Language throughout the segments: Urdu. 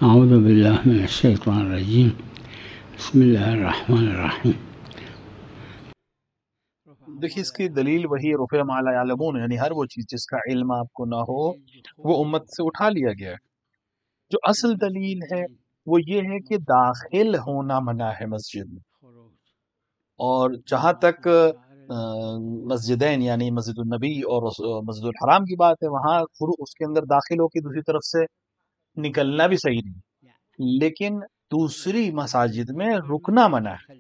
اعوذ باللہ من الشیطان الرجیم بسم اللہ الرحمن الرحیم۔ دیکھیے اس کی دلیل وہی رفع ما لا یعلمون، یعنی ہر وہ چیز جس کا علم آپ کو نہ ہو وہ امت سے اٹھا لیا گیا ہے۔ جو اصل دلیل ہے وہ یہ ہے کہ داخل ہونا منع ہے مسجد میں، اور جہاں تک مسجدین یعنی مسجد النبی اور مسجد الحرام کی بات ہے، وہاں اس کے اندر داخل ہو کے دوسری طرف سے نکلنا بھی صحیح نہیں، لیکن دوسری مساجد میں رکنا منع ہے۔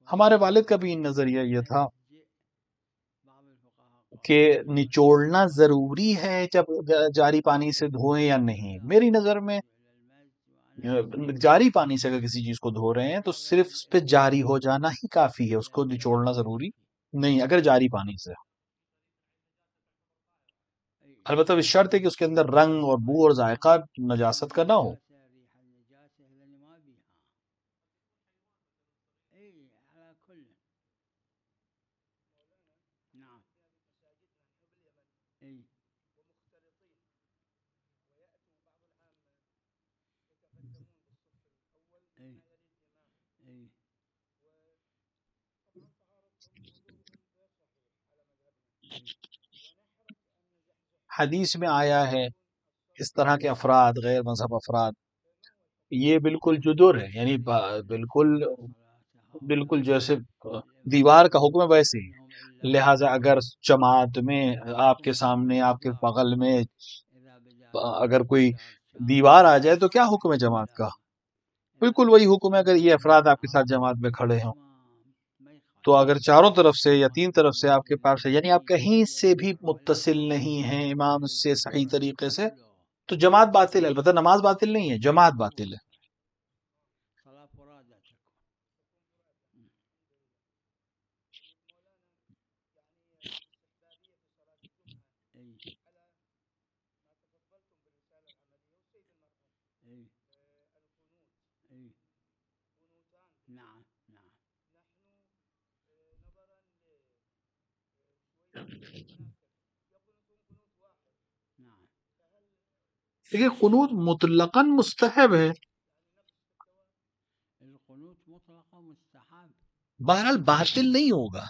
ہمارے والد کا بھی نظریہ یہ تھا کہ نچوڑنا ضروری ہے جب جاری پانی سے دھوئیں یا نہیں۔ میری نظر میں جاری پانی سے اگر کسی چیز کو دھو رہے ہیں تو صرف اس پہ جاری ہو جانا ہی کافی ہے، اس کو نچوڑنا ضروری نہیں اگر جاری پانی سے، البتہ اس شرط ہے کہ اس کے اندر رنگ اور بو اور ذائقہ نجاست کا نہ ہو۔ حدیث میں آیا ہے اس طرح کے افراد، غیر مذہب افراد، یہ بالکل جدر ہے، یعنی بالکل جیسے دیوار کا حکم ہے ویسے ہی، لہٰذا اگر جماعت میں آپ کے سامنے آپ کے بغل میں اگر کوئی دیوار آ جائے تو کیا حکم ہے جماعت کا؟ بالکل وہی حکم ہے اگر یہ افراد آپ کے ساتھ جماعت میں کھڑے ہوں تو اگر چاروں طرف سے یا تین طرف سے آپ کے پاس ہے، یعنی آپ کہیں سے بھی متصل نہیں ہیں امام سے صحیح طریقے سے، تو جماعت باطل ہے، البتہ نماز باطل نہیں ہے، جماعت باطل ہے۔ دیکھیے قنوت مطلقاً مستحب ہے، بہرحال باطل نہیں ہوگا۔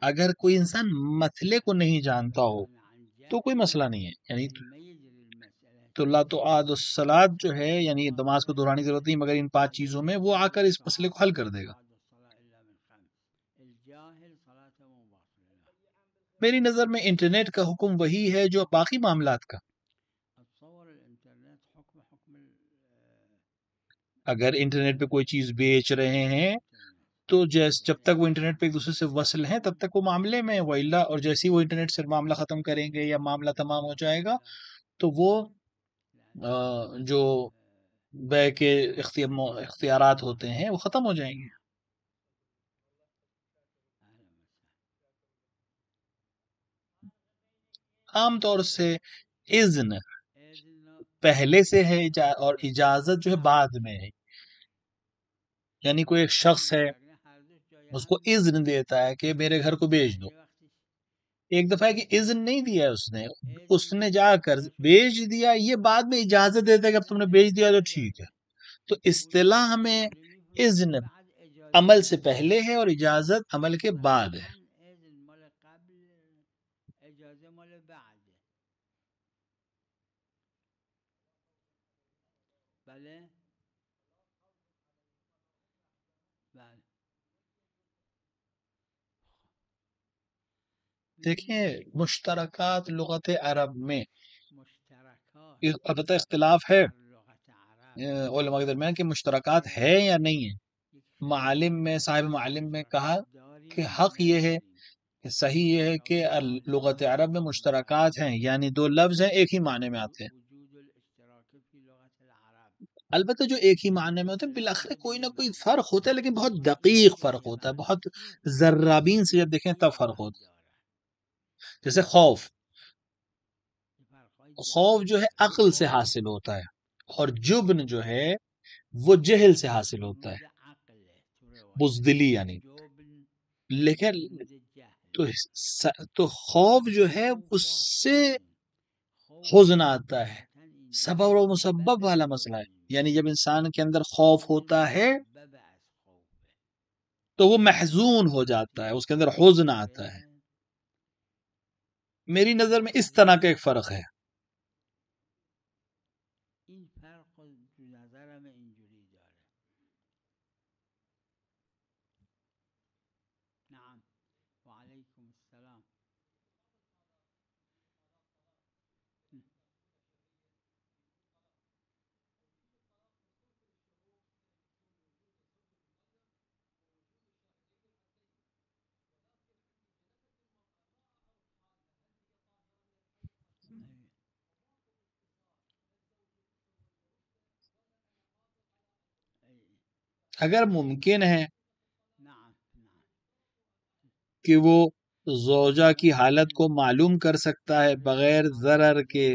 اگر کوئی انسان مسئلے کو نہیں جانتا ہو تو کوئی مسئلہ نہیں ہے، یعنی تو لا تو عاد الصلاۃ جو ہے یعنی نماز کو دہرانے کی ضرورت نہیں، مگر ان 5 چیزوں میں وہ آ کر اس مسئلے کو حل کر دے گا۔ میری نظر میں انٹرنیٹ کا حکم وہی ہے جو باقی معاملات کا۔ اگر انٹرنیٹ پہ کوئی چیز بیچ رہے ہیں تو جب تک وہ انٹرنیٹ پہ ایک دوسرے سے وصل ہیں تب تک وہ معاملے میں، وَإِلَّا اور جیسے ہی وہ انٹرنیٹ سے معاملہ ختم کریں گے یا معاملہ تمام ہو جائے گا تو وہ جو بے کے اختیارات ہوتے ہیں وہ ختم ہو جائیں گے۔ عام طور سے اذن پہلے سے ہے اور اجازت جو ہے بعد میں ہے، یعنی کوئی ایک شخص ہے اس کو اذن دیتا ہے کہ میرے گھر کو بیچ دو، ایک دفعہ کہ اذن نہیں دیا اس نے جا کر بیچ دیا، یہ بعد میں اجازت دیتا ہے کہ اب تم نے بیچ دیا تو ٹھیک ہے، تو اصطلاح میں اذن عمل سے پہلے ہے اور اجازت عمل کے بعد ہے. دیکھیں مشترکات لغت عرب میں البتہ اختلاف ہے علماء کے درمیان کہ مشترکات ہے یا نہیں ہے. معالم میں صاحب معالم میں کہا کہ حق یہ ہے کہ صحیح یہ ہے کہ لغت عرب میں مشترکات ہیں، یعنی دو لفظ ہیں ایک ہی معنی میں آتے ہیں. البتہ جو ایک ہی معنی میں ہوتے ہیں بالآخر کوئی نہ کوئی فرق ہوتا ہے، لیکن بہت دقیق فرق ہوتا ہے، بہت ذرابین سے جب دیکھیں تب فرق ہوتا ہے. جیسے خوف جو ہے عقل سے حاصل ہوتا ہے، اور جبن جو ہے وہ جہل سے حاصل ہوتا ہے، بزدلی یعنی. لیکن تو خوف جو ہے اس سے حزن آتا ہے، سبب و مسبب والا مسئلہ ہے. یعنی جب انسان کے اندر خوف ہوتا ہے تو وہ محزون ہو جاتا ہے، اس کے اندر حزن آتا ہے. میری نظر میں اس طرح کا ایک فرق ہے. اگر ممکن ہے کہ وہ زوجہ کی حالت کو معلوم کر سکتا ہے بغیر ضرر کے،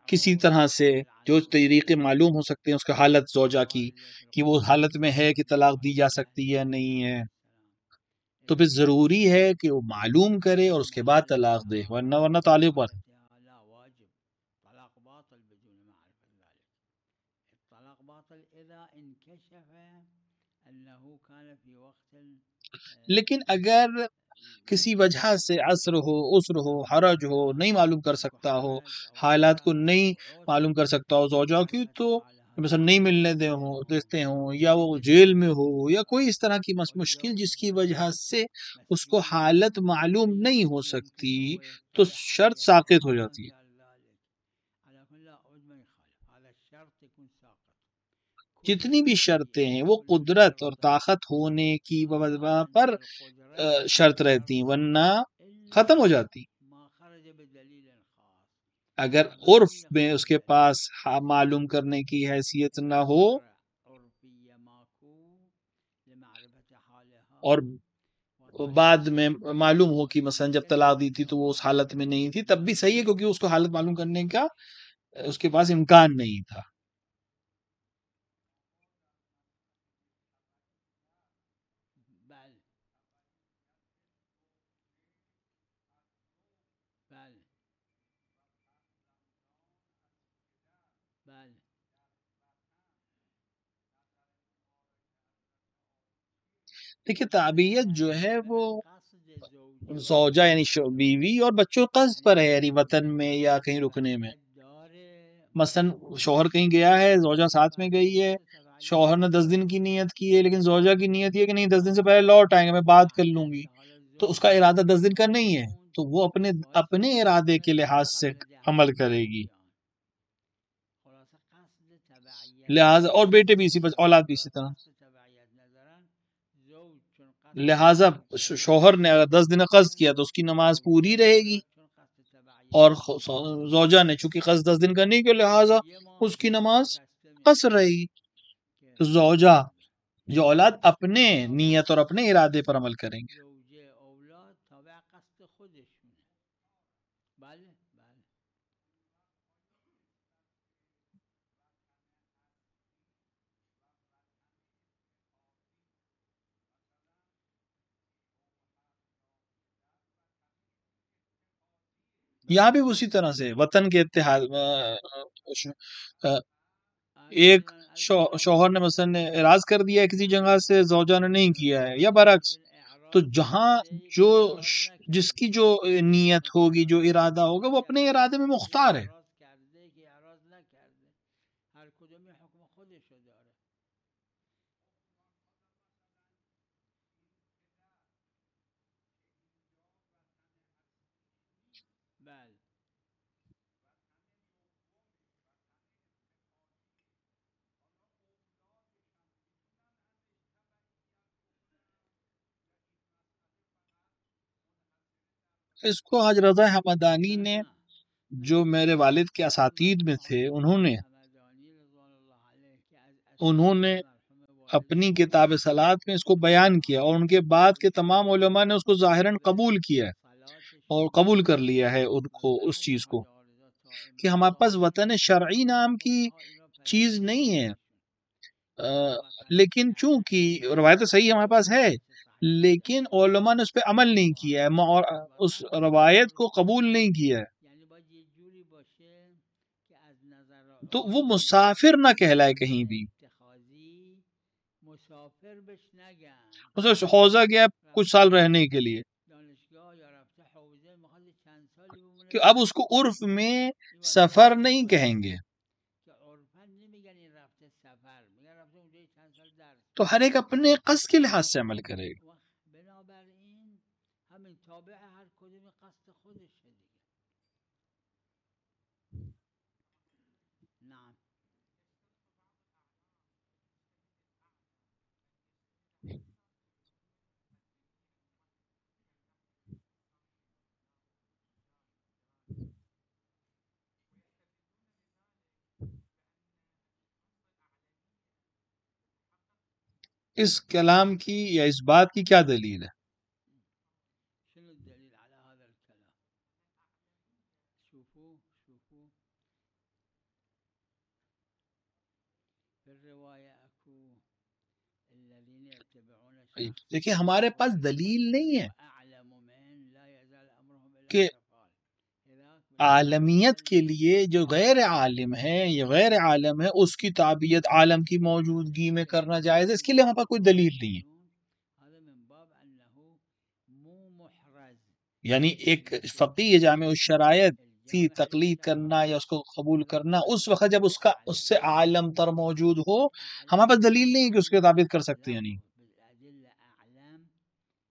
کسی طرح سے جو طریقے معلوم ہو سکتے ہیں اس کا حالت زوجہ کی، کہ وہ حالت میں ہے کہ طلاق دی جا سکتی ہے یا نہیں ہے، تو پھر ضروری ہے کہ وہ معلوم کرے اور اس کے بعد طلاق دے، ورنہ طالب پر. لیکن اگر کسی وجہ سے عسر ہو، عسر ہو، حرج ہو، نہیں معلوم کر سکتا ہو، حالات کو نہیں معلوم کر سکتا ہو زوجہ کی، تو مثلا نہیں ملنے دیتے ہوں، یا وہ جیل میں ہو، یا کوئی اس طرح کی مشکل جس کی وجہ سے اس کو حالت معلوم نہیں ہو سکتی، تو شرط ساقط ہو جاتی ہے. جتنی بھی شرطیں ہیں وہ قدرت اور طاقت ہونے کی وجہ پر شرط رہتی ہیں، ورنہ ختم ہو جاتی. اگر عرف میں اس کے پاس معلوم کرنے کی حیثیت نہ ہو اور بعد میں معلوم ہو کہ مثلا جب طلاق دی تھی تو وہ اس حالت میں نہیں تھی، تب بھی صحیح ہے، کیونکہ اس کو حالت معلوم کرنے کا اس کے پاس امکان نہیں تھا. دیکھیے تعبیت جو ہے وہ زوجہ یعنی بیوی اور بچوں قصد پر ہے، یعنی وطن میں یا کہیں رکنے میں. مثلا شوہر کہیں گیا ہے، زوجہ ساتھ میں گئی ہے، شوہر نے 10 دن کی نیت کی ہے، لیکن زوجہ کی نیت یہ کہ نہیں 10 دن سے پہلے لوٹ آئیں گے، میں بات کر لوں گی، تو اس کا ارادہ 10 دن کا نہیں ہے، تو وہ اپنے ارادے کے لحاظ سے عمل کرے گی. لہٰذا اور بیٹے بھی اولاد بھی اسی طرح. لہٰذا شوہر نے اگر 10 دن قصد کیا تو اس کی نماز پوری رہے گی، اور زوجہ نے چونکہ قصد 10 دن کا نہیں کیا لہٰذا اس کی نماز قصر رہے گی. زوجہ جو اولاد اپنے نیت اور اپنے ارادے پر عمل کریں گے. یہاں بھی اسی طرح سے وطن کے اتحاد ایک شوہر نے مثلا اعراض کر دیا ہے کسی جگہ سے، زوجہ نے نہیں کیا ہے، یا برعکس، تو جہاں جو جس کی جو نیت ہوگی، جو ارادہ ہوگا، وہ اپنے ارادے میں مختار ہے. اس کو آج رضا حمدانی نے، جو میرے والد کے اساتید میں تھے، انہوں نے اپنی کتاب صلات میں اس کو بیان کیا، اور ان کے بعد کے تمام علماء نے اس کو ظاہراً قبول کیا ہے اور قبول کر لیا ہے ان کو، اس چیز کو، کہ ہمارے پاس وطن شرعی نام کی چیز نہیں ہے، لیکن چونکہ روایت صحیح ہمارے پاس ہے، لیکن علماء نے اس پہ عمل نہیں کیا ہے، اس روایت کو قبول نہیں کیا ہے، تو وہ مسافر نہ کہلائے کہیں بھی. حوضہ گیا کچھ سال رہنے کے لیے، کہ اب اس کو عرف میں سفر نہیں کہیں گے، تو ہر ایک اپنے قصد کے لحاظ سے عمل کرے گا. اس کلام کی یا اس بات کی کیا دلیل ہے؟ دیکھیں ہمارے پاس دلیل نہیں ہے کہ عالمیت کے لیے جو غیر عالم ہے یا غیر عالم ہے اس کی تعبیت عالم کی موجودگی میں کرنا جائز ہے، اس کے لیے ہمارے پاس کوئی دلیل نہیں ہے. یعنی ایک فقیہ جامع الشرائط کی تقلید کرنا یا اس کو قبول کرنا اس وقت جب اس سے عالم تر موجود ہو، ہمارے پاس دلیل نہیں ہے کہ اس کی تعبیت کر سکتے ہیں. نہیں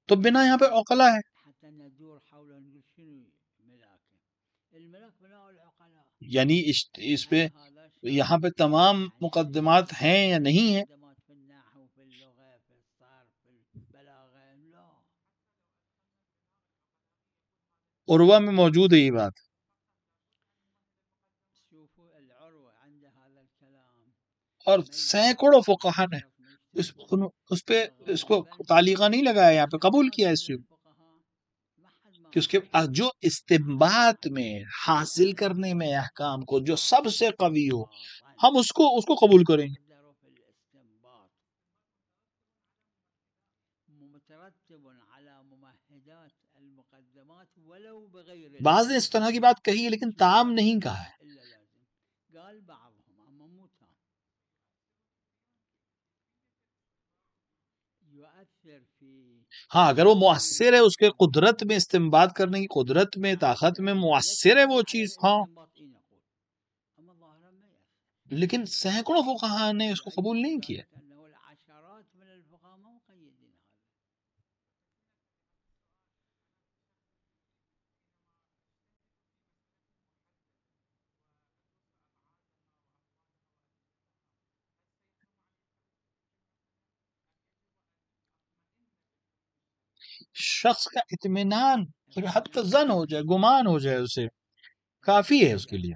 تو بنا یہاں پہ عقلا ہے، یعنی اس پہ یہاں پہ تمام مقدمات ہیں یا نہیں ہیں. عروہ میں موجود ہے یہ بات، اور سینکڑوں فقہا نے اس کو تعلیقہ نہیں لگایا، یہاں پہ قبول کیا اس چیز کہ اس کے جو استنباط میں حاصل کرنے میں احکام کو جو سب سے قوی ہو، ہم اس کو قبول کریں گے. بعض نے اس طرح کی بات کہی ہے لیکن تام نہیں کہا ہے. ہاں اگر وہ مؤثر ہے، اس کے قدرت میں استنباط کرنے کی قدرت میں، طاقت میں مؤثر ہے وہ چیز، ہاں، لیکن سینکڑوں فقہا نے اس کو قبول نہیں کیا. شخص کا اطمینان حتی زن ہو جائے، گمان ہو جائے، اسے کافی ہے اس کے لیے.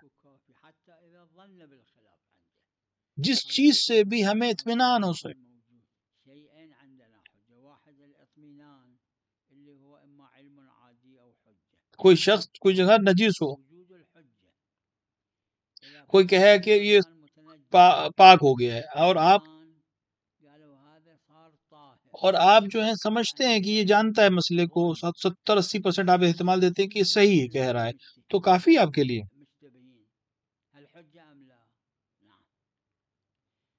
جس چیز سے بھی ہمیں اطمینان ہو سکے. کوئی شخص کوئی جگہ نجس ہو، کوئی کہے کہ یہ پاک ہو گیا ہے، اور آپ اور آپ جو ہیں سمجھتے ہیں کہ یہ جانتا ہے مسئلے کو، 70-80% آپ احتمال دیتے ہیں کہ یہ صحیح کہہ رہا ہے، تو کافی آپ کے لیے،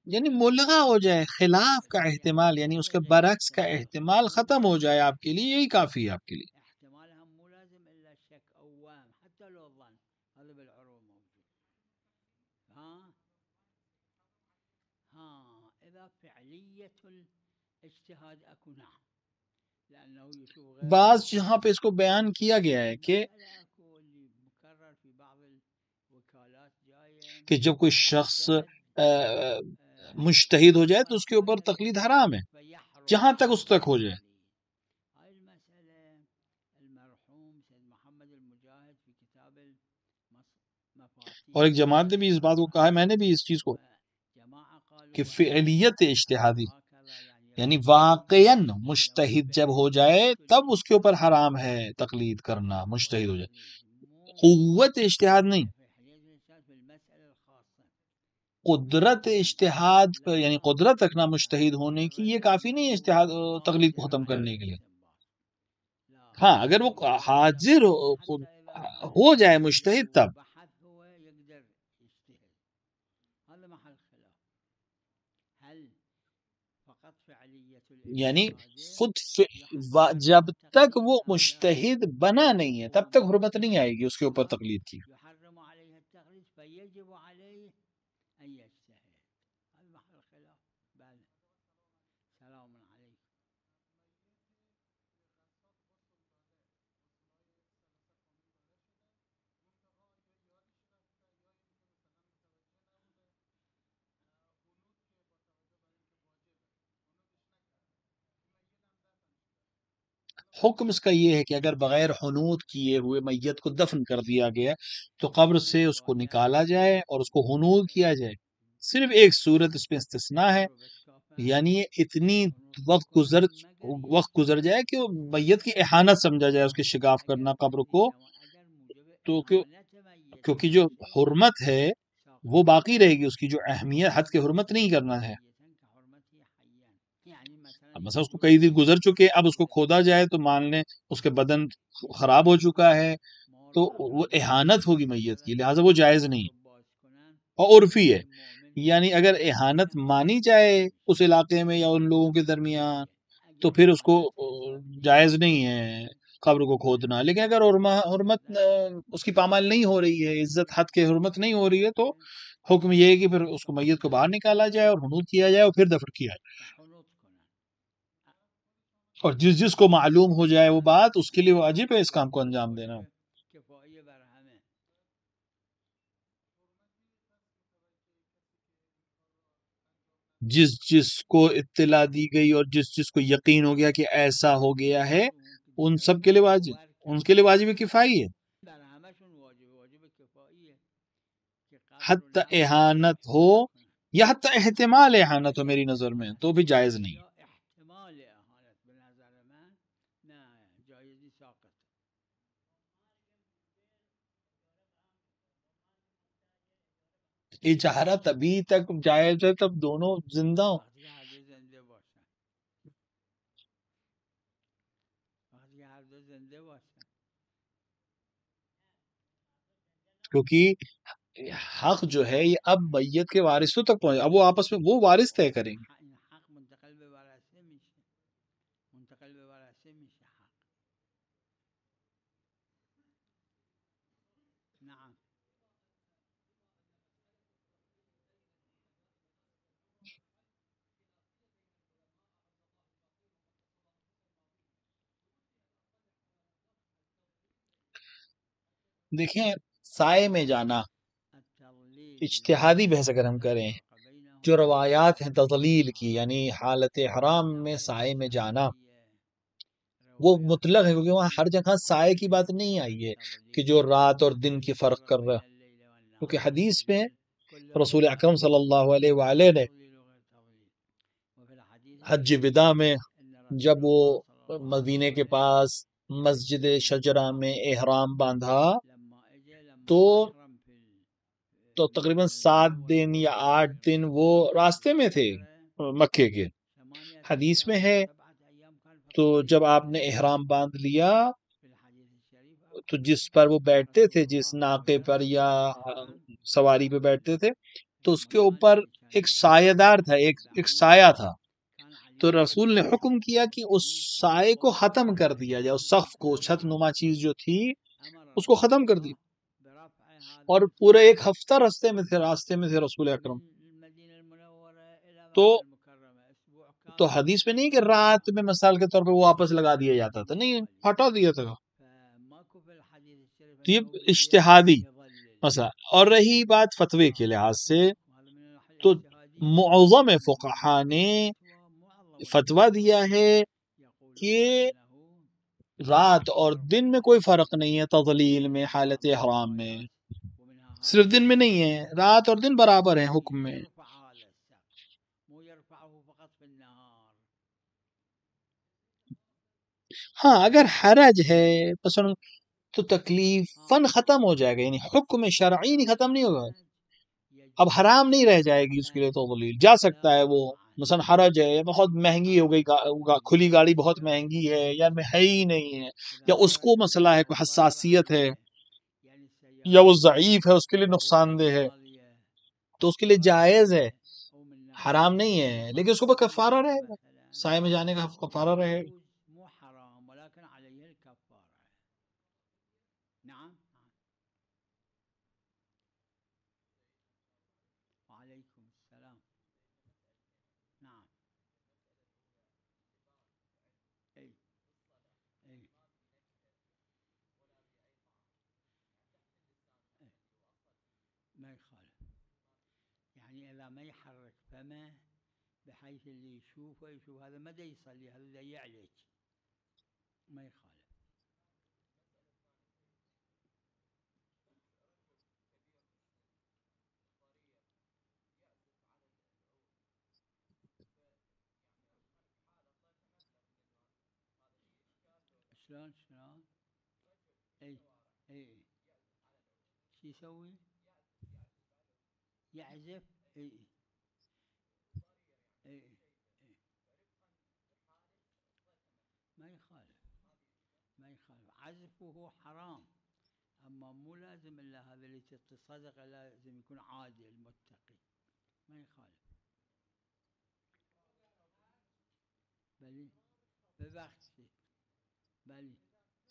یعنی ملغا ہو جائے، خلاف کا احتمال یعنی اس کے برعکس کا احتمال ختم ہو جائے آپ کے لیے، یہی کافی ہے آپ کے لیے۔ بعض جہاں پہ اس کو بیان کیا گیا ہے کہ جب کوئی شخص مجتہد ہو جائے تو اس کے اوپر تقلید حرام ہے، جہاں تک اس تک ہو جائے۔ اور ایک جماعت نے بھی اس بات کو کہا ہے، میں نے بھی اس چیز کو، کہ فعلیت اجتہادی یعنی واقعاً مجتہد جب ہو جائے تب اس کے اوپر حرام ہے تقلید کرنا، مجتہد ہو جائے، قوت اجتہاد نہیں، قدرت اجتہاد پر یعنی قدرت رکھنا مجتہد ہونے کی، یہ کافی نہیں ہے اجتہاد تقلید کو ختم کرنے کے لیے۔ ہاں اگر وہ حاضر ہو جائے مجتہد تب، یعنی خود جب تک وہ مجتہد بنا نہیں ہے تب تک حرمت نہیں آئے گی اس کے اوپر تقلید کی۔ حکم اس کا یہ ہے کہ اگر بغیر حنوط کیے ہوئے میت کو دفن کر دیا گیا تو قبر سے اس کو نکالا جائے اور اس کو حنوط کیا جائے۔ صرف ایک صورت اس میں استثناء ہے، یعنی اتنی وقت گزر جائے کہ وہ میت کی احانت سمجھا جائے، اس کے شگاف کرنا قبر کو، تو کیونکہ جو حرمت ہے وہ باقی رہے گی، اس کی جو اہمیت، حد کے حرمت نہیں کرنا ہے۔ اب مثلا اس کو کئی دن گزر چکے، اب اس کو کھودا جائے تو مان لیں اس کے بدن خراب ہو چکا ہے، تو وہ احانت ہوگی میت کی، لہٰذا وہ جائز نہیں، اور عرفی ہے، یعنی اگر احانت مانی جائے اس علاقے میں یا ان لوگوں کے درمیان تو پھر اس کو جائز نہیں ہے قبر کو کھودنا، لیکن اگر حرمت اس کی پامال نہیں ہو رہی ہے، عزت حد کے حرمت نہیں ہو رہی ہے، تو حکم یہ ہے کہ پھر اس کو میت کو باہر نکالا جائے اور حنوط کیا جائے اور پھر دفن کیا جائے۔ اور جس کو معلوم ہو جائے وہ بات، اس کے لیے واجب ہے اس کام کو انجام دینا۔ جس کو اطلاع دی گئی اور جس کو یقین ہو گیا کہ ایسا ہو گیا ہے، ان سب کے لیے واجب کفائی ہے، حتی احانت ہو یا حتی احتمال احانت ہو میری نظر میں تو بھی جائز نہیں۔ اجارہ تبھی تک جائز ہے تب دونوں زندہ ہوں، کیونکہ حق جو ہے یہ اب میت کے وارثوں تک پہنچے، اب وہ آپس میں وہ وارث طے کریں گے۔ دیکھیں سائے میں جانا، اجتہادی بحث اگر ہم کریں، جو روایات ہیں تضلیل کی یعنی حالت حرام میں سائے میں جانا، وہ مطلق ہے، کیونکہ وہاں ہر جگہ سائے کی بات نہیں آئی ہے کہ جو رات اور دن کی فرق کر رہا، کیونکہ حدیث میں رسول اکرم صلی اللہ علیہ وآلہ نے حج وداع میں جب وہ مدینے کے پاس مسجد شجرہ میں احرام باندھا تو تقریباً 7 دن یا 8 دن وہ راستے میں تھے مکے کے۔ حدیث میں ہے تو جب آپ نے احرام باندھ لیا تو جس پر وہ بیٹھتے تھے، جس ناقے پر یا سواری پہ بیٹھتے تھے، تو اس کے اوپر ایک سایہ دار تھا، ایک سایہ تھا. تو رسول نے حکم کیا کہ اس سائے کو ختم کر دیا جائے، اس سقف کو، چھت نما چیز جو تھی اس کو ختم کر دی. اور پورے ایک ہفتہ راستے میں تھے رسول اکرم. تو حدیث میں نہیں کہ رات میں مثال کے طور پہ وہ واپس لگا دیا جاتا تھا، نہیں، ہٹا دیا تھا. تو یہ اجتہادی مسئلہ. اور رہی بات فتوے کے لحاظ سے، تو معظم فقہا نے فتویٰ دیا ہے کہ رات اور دن میں کوئی فرق نہیں ہے تضلیل میں، حالت احرام میں صرف دن میں نہیں ہے، رات اور دن برابر ہیں حکم میں. ہاں اگر حرج ہے مثلا تو تکلیفاً ختم ہو جائے گا، یعنی حکم شرعی نہیں ختم نہیں ہوگا. اب حرام نہیں رہ جائے گی اس کے لیے تضلیل، جا سکتا ہے وہ. مثلا حرج ہے، بہت مہنگی ہو گئی، کھلی گاڑی بہت مہنگی ہے یا ہے ہی نہیں ہے، یا اس کو مسئلہ ہے، کوئی حساسیت ہے، یا وہ ضعیف ہے، اس کے لیے نقصان دہ ہے، تو اس کے لیے جائز ہے، حرام نہیں ہے. لیکن اس کو کفارہ رہے گا، سائے میں جانے کا کفارہ رہے گا.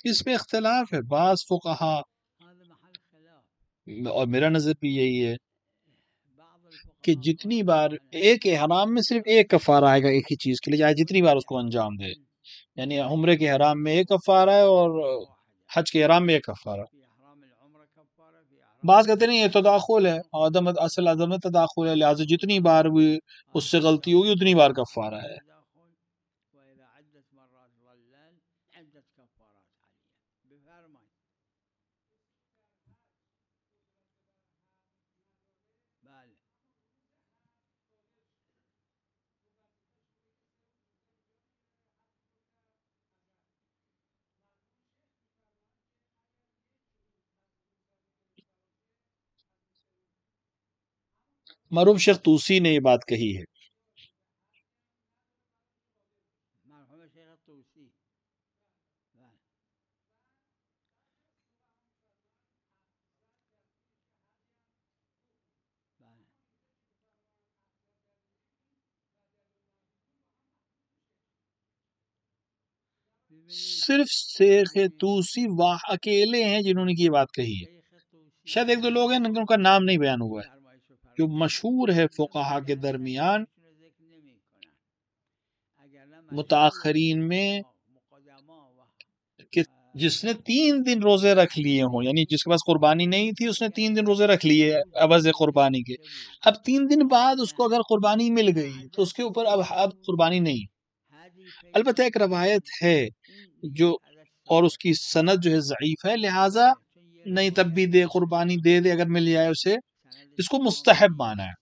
اس میں اختلاف ہے. بعض فقہا، اور میرا نظر بھی یہی ہے کہ جتنی بار ایک احرام میں صرف ایک کفارہ آئے گا ایک ہی چیز کے لیے، چاہے جتنی بار اس کو انجام دے. یعنی عمرے کے احرام میں ایک کفارہ ہے اور حج کے احرام میں ایک کفارہ. بعض کہتے نہیں، یہ تداخل ہے، اصل عدم تداخل ہے، لہٰذا جتنی بار بھی اس سے غلطی ہوگی اتنی بار کفارہ ہے. مرحوم شیخ طوسی نے یہ بات کہی ہے. صرف شیخ طوسی اکیلے ہیں جنہوں نے یہ بات کہی ہے. شاید ایک دو لوگ ہیں ان کا نام نہیں بیان ہوا ہے. جو مشہور ہے فقہا کے درمیان متاخرین میں کہ جس نے 3 دن روزے رکھ لیے ہوں، یعنی جس کے پاس قربانی نہیں تھی اس نے 3 دن روزے رکھ لیے عوض قربانی کے، اب 3 دن بعد اس کو اگر قربانی مل گئی تو اس کے اوپر اب قربانی نہیں. البتہ ایک روایت ہے جو، اور اس کی سند جو ہے ضعیف ہے، لہٰذا نہیں تب بھی دے، قربانی دے اگر مل جائے اسے، اس کو مستحب مانا ہے.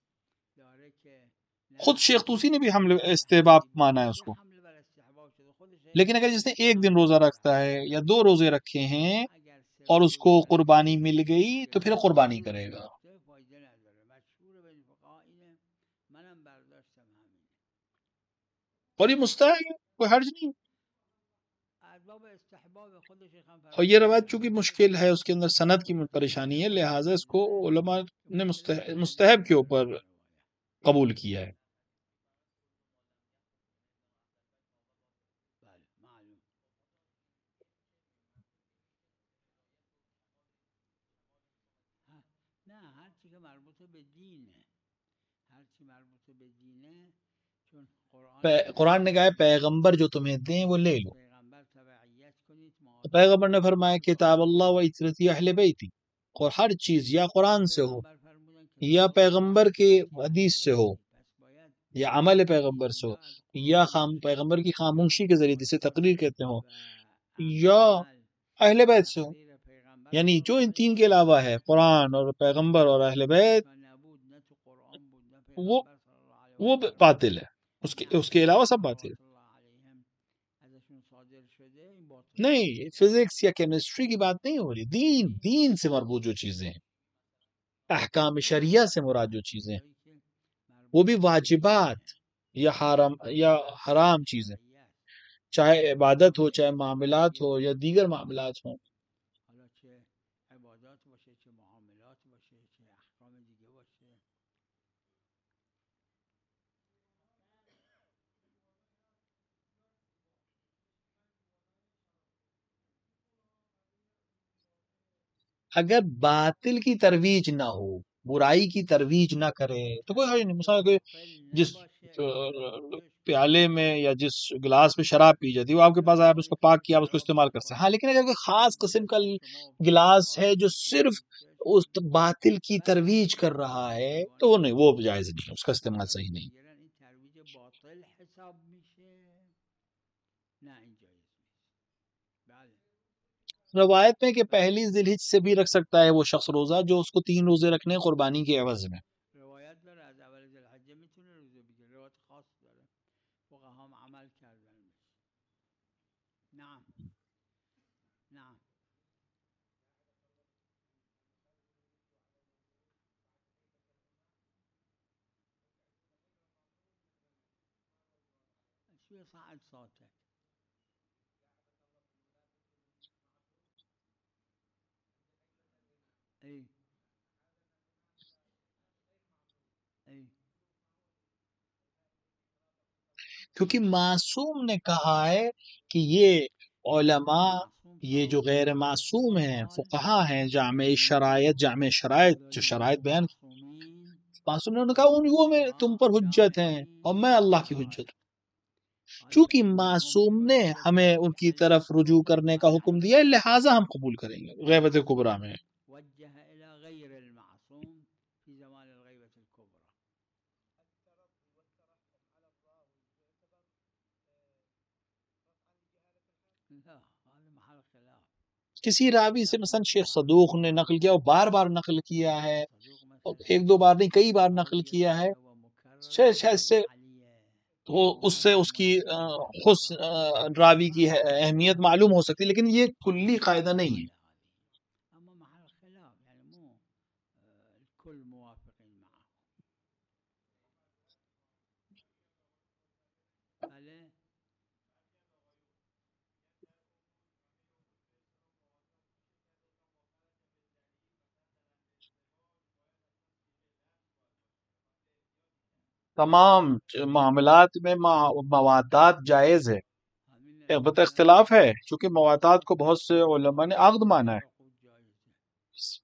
خود شیخ طوسی نے بھی استحباب مانا ہے اس کو. لیکن اگر جس نے 1 دن روزہ رکھتا ہے یا 2 روزے رکھے ہیں اور اس کو قربانی مل گئی تو پھر قربانی کرے گا. اور یہ مستحب ہے، کوئی حرج نہیں. اور یہ روایت چونکہ مشکل ہے، اس کے اندر سند کی پریشانی ہے، لہٰذا اس کو علماء نے مستحب کے اوپر قبول کیا ہے۔ قرآن نے کہا ہے پیغمبر جو تمہیں دیں وہ لے لو۔ پیغمبر نے فرمایا کتاب اللہ و عترتی اہل بیتی، اور ہر چیز یا قرآن سے ہو یا پیغمبر کے حدیث سے ہو یا عمل پیغمبر سے ہو یا پیغمبر کی خاموشی کے ذریعے جسے تقریر کہتے ہوں یا اہل بیت سے ہو، یعنی جو ان تین کے علاوہ ہے، قرآن اور پیغمبر اور اہل بیت، وہ باطل ہے، اس کے علاوہ سب باطل ہے۔ نہیں، فزکس یا کیمسٹری کی بات نہیں ہو رہی، دین سے مربوط جو چیزیں ہیں، احکام شریعہ سے مراد جو چیزیں ہیں، وہ بھی واجبات یا حرام چیزیں، چاہے عبادت ہو، چاہے معاملات ہو یا دیگر معاملات ہوں۔ اگر باطل کی ترویج نہ ہو، برائی کی ترویج نہ کرے تو کوئی حرج نہیں۔ مثال کہ جس پیالے میں یا جس گلاس میں شراب پی جاتی ہے، وہ آپ کے پاس آیا، آپ اس کو پاک کیا، آپ اس کو استعمال کر سکتے ہیں۔ ہاں، لیکن اگر کوئی خاص قسم کا گلاس ہے جو صرف اس باطل کی ترویج کر رہا ہے تو وہ نہیں، وہ جائز نہیں، اس کا استعمال صحیح نہیں۔ روایت میں کہ پہلی ذی الحجہ سے بھی رکھ سکتا ہے وہ شخص روزہ جو اس کو 3 روزے رکھنے قربانی کے عوض میں۔ کیونکہ معصوم نے کہا ہے کہ یہ علماء، یہ جو غیر معصوم ہیں، فقہا ہیں، جامع شرائط جو شرائط بیان، معصوم نے کہا وہ تم پر حجت ہیں اور میں اللہ کی حجت ہوں۔ چونکہ معصوم نے ہمیں ان کی طرف رجوع کرنے کا حکم دیا ہے، لہٰذا ہم قبول کریں گے۔ غیبت کبریٰ میں کسی راوی سے مثلا شیخ صدوق نے نقل کیا، وہ بار بار نقل کیا ہے، اور ایک دو بار نہیں کئی بار نقل کیا ہے، شاید سے تو اس سے اس کی راوی کی اہمیت معلوم ہو سکتی، لیکن یہ کلی قاعدہ نہیں ہے۔ تمام معاملات میں مواتات جائز ہے، البتہ اختلاف ہے، چونکہ مواتات کو بہت سے علماء نے عقد مانا ہے۔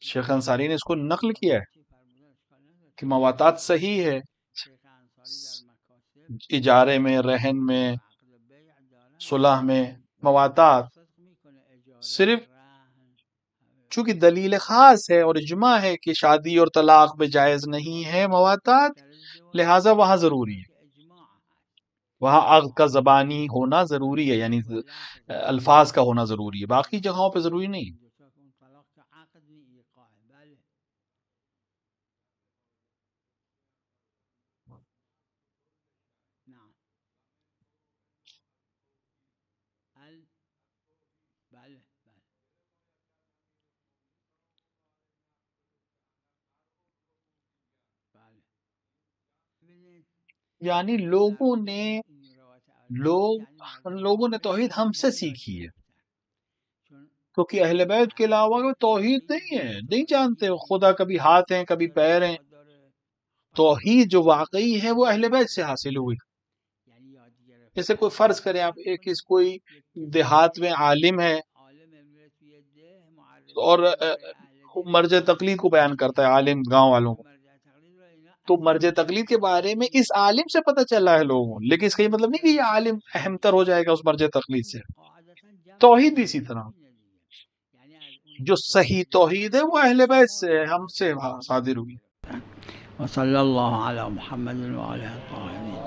شیخ انصاری نے اس کو نقل کیا ہے کہ مواتات صحیح ہے، اجارے میں، رہن میں، صلح میں مواتات، صرف چونکہ دلیل خاص ہے اور اجماع ہے کہ شادی اور طلاق میں جائز نہیں ہے مواتات، لہٰذا وہاں ضروری ہے، وہاں عقد کا زبانی ہونا ضروری ہے، یعنی الفاظ کا ہونا ضروری ہے، باقی جگہوں پہ ضروری نہیں۔ یعنی لوگوں نے توحید ہم سے سیکھی ہے، تو کہ اہل بیت کے علاوہ کوئی توحید نہیں ہے، نہیں جانتے خدا کبھی ہاتھ ہیں کبھی پیر ہیں۔ توحید جو واقعی ہے وہ اہل بیت سے حاصل ہوئی۔ جیسے کوئی فرض کریں آپ کوئی دیہات میں عالم ہے اور مرج تقلید کو بیان کرتا ہے عالم گاؤں والوں کو، تو مرج تقلید کے بارے میں اس عالم سے پتہ چلا ہے لوگوں کو، لیکن اس کا یہ مطلب نہیں کہ یہ عالم اہم تر ہو جائے گا اس مرج تقلید سے۔ توحید بھی اسی طرح، جو صحیح توحید ہے وہ اہل بیت سے ہم سے صادر ہوئی۔ وصلی اللہ علی محمد وعلی الطاہرین۔